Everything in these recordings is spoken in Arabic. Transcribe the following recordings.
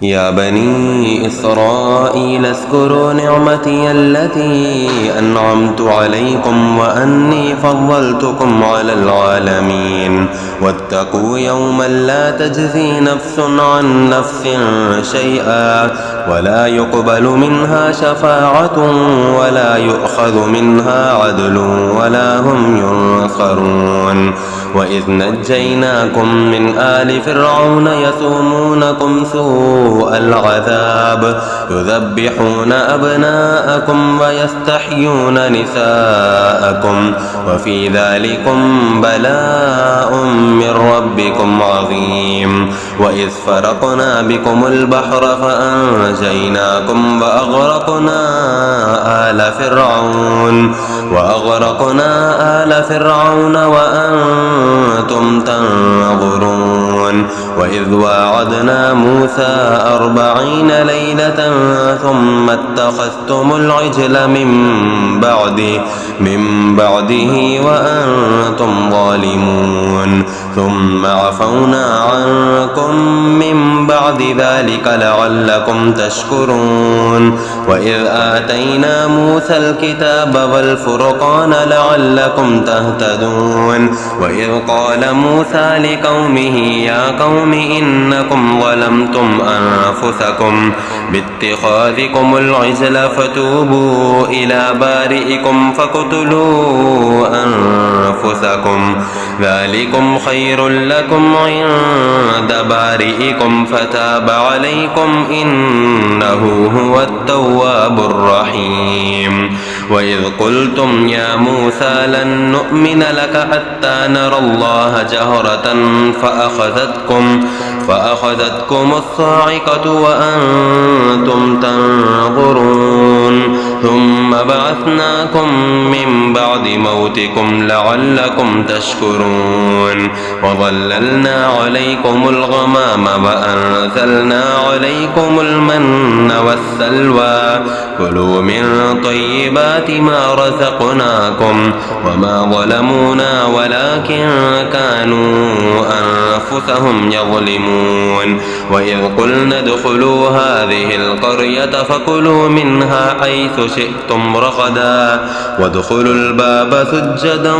يا بني إسرائيل اذكروا نعمتي التي أنعمت عليكم وأني فضلتكم على العالمين واتقوا يوما لا تجزي نفس عن نفس شيئا ولا يقبل منها شفاعة ولا يؤخذ منها عدل ولا هم ينصرون. وإذ نجيناكم من آل فرعون يسومونكم سوء العذاب يذبحون أبناءكم ويستحيون نساءكم وفي ذلكم بلاء من ربكم عظيم. وإذ فرقنا بكم البحر فأنجيناكم وأغرقنا آل فرعون وأنتم تنظرون. وإذ واعدنا موسى 40 ليلة ثم اتخذتم العجل من بعده وأنتم ظالمون ثم عفونا عنكم من بعد ذلك لعلكم تشكرون. وإذ آتينا موسى الكتاب والفرقان لعلكم تهتدون. وإذ قال موسى لقومه يا قوم إنكم ظلمتم أنفسكم باتخاذكم العجل فتوبوا إلى بارئكم فاقتلوا أنفسكم ذلكم خير لكم عند بارئكم فتاب عليكم إنه هو التواب الرحيم. وإذ قلتم يا موسى لن نؤمن لك حتى نرى الله جهرة فأخذتكم الصاعقة وأنتم تنظرون ثم بعثناكم من بعد موتكم لعلكم تشكرون. وظللنا عليكم الغمام وأنزلنا عليكم المن والسلوى كلوا من طيبات ما رزقناكم وما ظلمونا ولكن كانوا أنفسهم يظلمون. وإذ قلنا ادخلوا هذه القرية فكلوا منها حيث شئتم رغدا وادخلوا الباب سجدا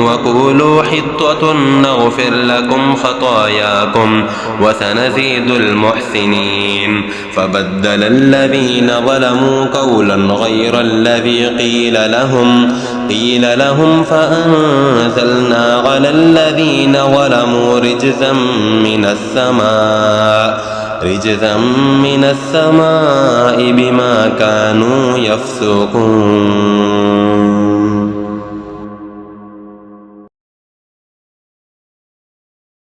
وقولوا حطة نغفر لكم خطاياكم وسنزيد المحسنين. فبدل الذين ظلموا قولا غير الذي قيل لهم فأنزلنا على الذين ظلموا رجزا من السماء بما كانوا يفسقون.